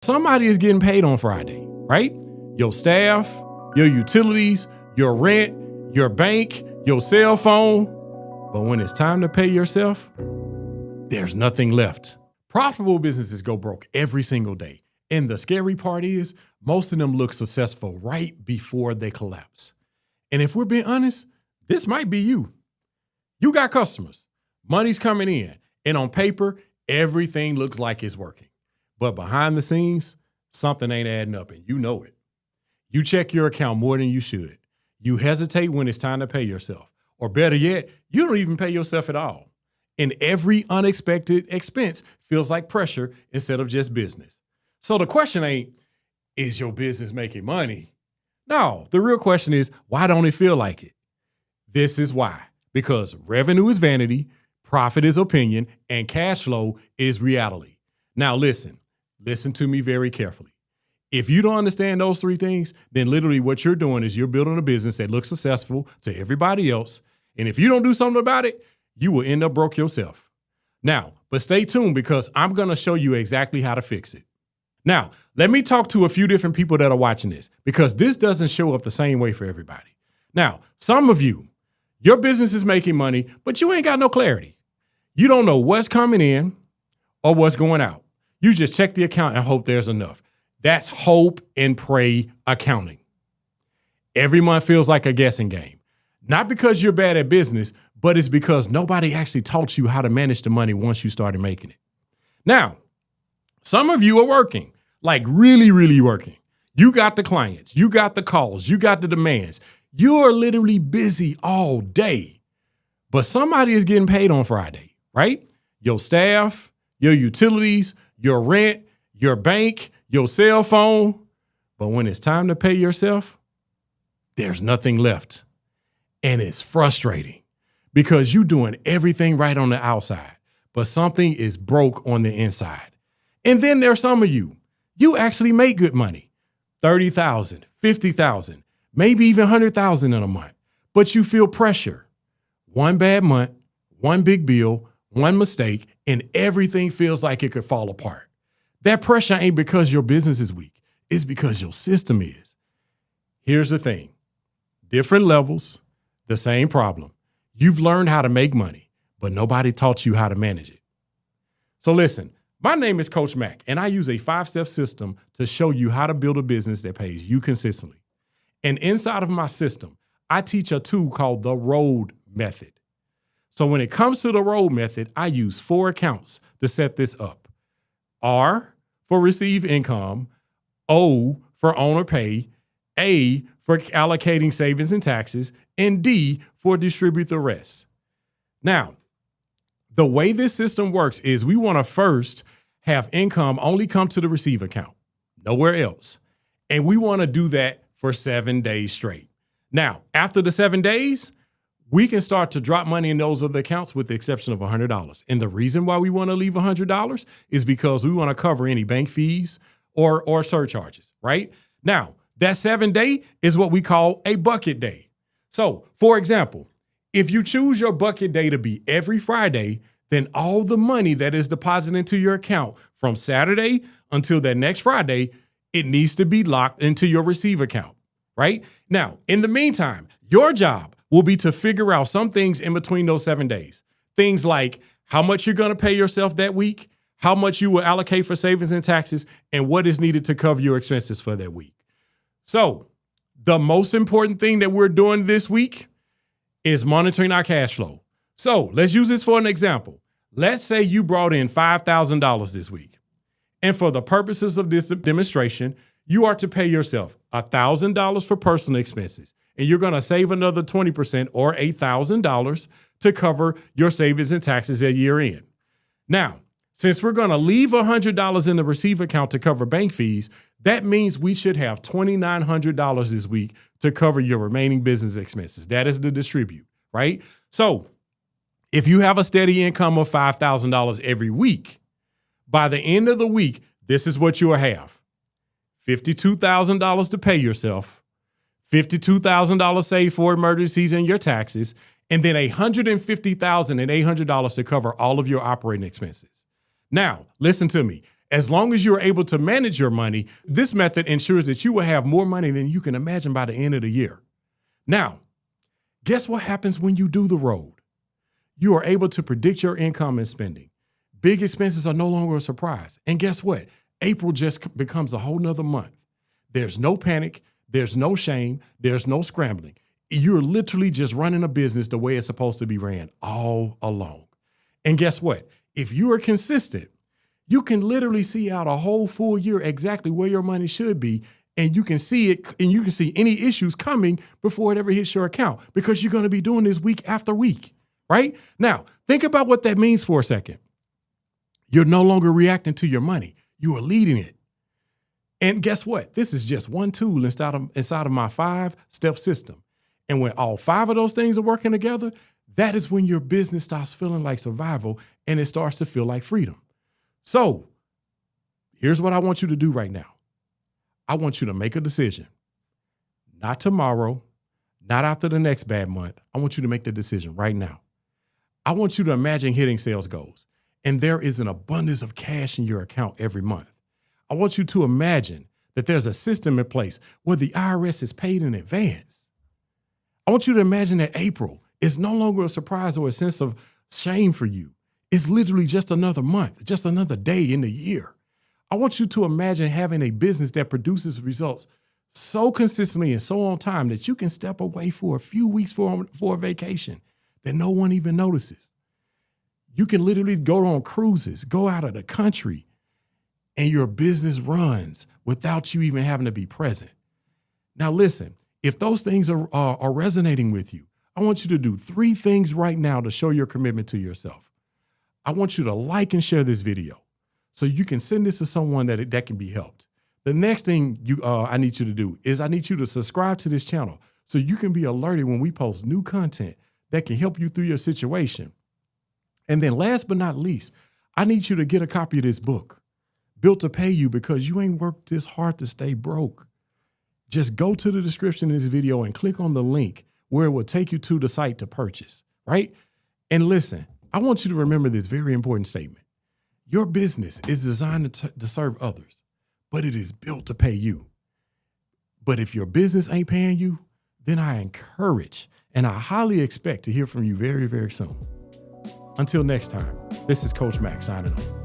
Somebody is getting paid on Friday, right? Your staff, your utilities, your rent, your bank, your cell phone. But when it's time to pay yourself, there's nothing left. Profitable businesses go broke every single day. And the scary part is most of them look successful right before they collapse. And if we're being honest, this might be you. You got customers, money's coming in, and on paper, everything looks like it's working. But behind the scenes, something ain't adding up, and you know it. You check your account more than you should. You hesitate when it's time to pay yourself. Or better yet, you don't even pay yourself at all. And every unexpected expense feels like pressure instead of just business. So the question ain't, is your business making money? No, the real question is, why don't it feel like it? This is why. Because revenue is vanity, profit is opinion, and cash flow is reality. Now listen to me very carefully. If you don't understand those three things, then literally what you're doing is you're building a business that looks successful to everybody else. And if you don't do something about it, you will end up broke yourself. Now, but stay tuned because I'm going to show you exactly how to fix it. Now, let me talk to a few different people that are watching this because this doesn't show up the same way for everybody. Now, some of you, your business is making money, but you ain't got no clarity. You don't know what's coming in or what's going out. You just check the account and hope there's enough. That's hope and pray accounting. Every month feels like a guessing game. Not because you're bad at business, but it's because nobody actually taught you how to manage the money once you started making it. Now, some of you are working, like really, really working. You got the clients, you got the calls, you got the demands. You are literally busy all day, but somebody is getting paid on Friday, right? Your staff, your utilities, your rent, your bank, your cell phone. But when it's time to pay yourself, there's nothing left. And it's frustrating because you're doing everything right on the outside, but something is broke on the inside. And then there's some of you actually make good money, $30,000, $50,000, maybe even $100,000 in a month, but you feel pressure. One bad month, one big bill, one mistake, and everything feels like it could fall apart. That pressure ain't because your business is weak. It's because your system is. Here's the thing. Different levels, the same problem. You've learned how to make money, but nobody taught you how to manage it. So listen, my name is Coach Mack, and I use a 5-step system to show you how to build a business that pays you consistently. And inside of my system, I teach a tool called the road method. So when it comes to the road method, I use 4 accounts to set this up. R for receive income, O for owner pay, A for allocating savings and taxes, and D for distribute the rest. Now, the way this system works is we want to first have income only come to the receive account, nowhere else. And we want to do that for 7 days straight. Now, after the 7 days, we can start to drop money in those other accounts with the exception of $100. And the reason why we want to leave $100 is because we want to cover any bank fees or surcharges, right? Now, that 7 day is what we call a bucket day. So, for example, if you choose your bucket day to be every Friday, then all the money that is deposited into your account from Saturday until that next Friday, it needs to be locked into your receive account, right? Now, in the meantime, your job will be to figure out some things in between those 7 days. Things like how much you're going to pay yourself that week, how much you will allocate for savings and taxes, and what is needed to cover your expenses for that week. So the most important thing that we're doing this week is monitoring our cash flow. So let's use this for an example. Let's say you brought in $5,000 this week. And for the purposes of this demonstration, you are to pay yourself $1,000 for personal expenses. And you're going to save another 20% or $8,000 to cover your savings and taxes at year end. Now, since we're going to leave $100 in the receive account to cover bank fees, that means we should have $2,900 this week to cover your remaining business expenses. That is the distribute, right? So if you have a steady income of $5,000 every week, by the end of the week, this is what you will have. $52,000 to pay yourself, $52,000 saved for emergencies and your taxes, and then $150,800 to cover all of your operating expenses. Now, listen to me. As long as you're able to manage your money, this method ensures that you will have more money than you can imagine by the end of the year. Now, guess what happens when you do the road? You are able to predict your income and spending. Big expenses are no longer a surprise. And guess what? April just becomes a whole nother month. There's no panic. There's no shame. There's no scrambling. You're literally just running a business the way it's supposed to be ran all along. And guess what? If you are consistent, you can literally see out a whole full year exactly where your money should be. And you can see it, and you can see any issues coming before it ever hits your account, because you're going to be doing this week after week, right? Now, think about what that means for a second. You're no longer reacting to your money. You are leading it. And guess what? This is just one tool inside of my 5-step system. And when all 5 of those things are working together, that is when your business starts feeling like survival and it starts to feel like freedom. So here's what I want you to do right now. I want you to make a decision. Not tomorrow, not after the next bad month. I want you to make the decision right now. I want you to imagine hitting sales goals, and there is an abundance of cash in your account every month. I want you to imagine that there's a system in place where the IRS is paid in advance. I want you to imagine that April is no longer a surprise or a sense of shame for you. It's literally just another month, just another day in the year. I want you to imagine having a business that produces results so consistently and so on time that you can step away for a few weeks for a vacation that no one even notices. You can literally go on cruises, go out of the country, and your business runs without you even having to be present. Now, listen, if those things are resonating with you, I want you to do 3 things right now to show your commitment to yourself. I want you to like and share this video so you can send this to someone that can be helped. The next thing I need you to do is I need you to subscribe to this channel so you can be alerted when we post new content that can help you through your situation. And then last but not least, I need you to get a copy of this book, Built to Pay You, because you ain't worked this hard to stay broke. Just go to the description of this video and click on the link where it will take you to the site to purchase, right? And listen, I want you to remember this very important statement. Your business is designed to serve others, but it is built to pay you. But if your business ain't paying you, then I encourage and I highly expect to hear from you very, very soon. Until next time, this is Coach Mac signing off.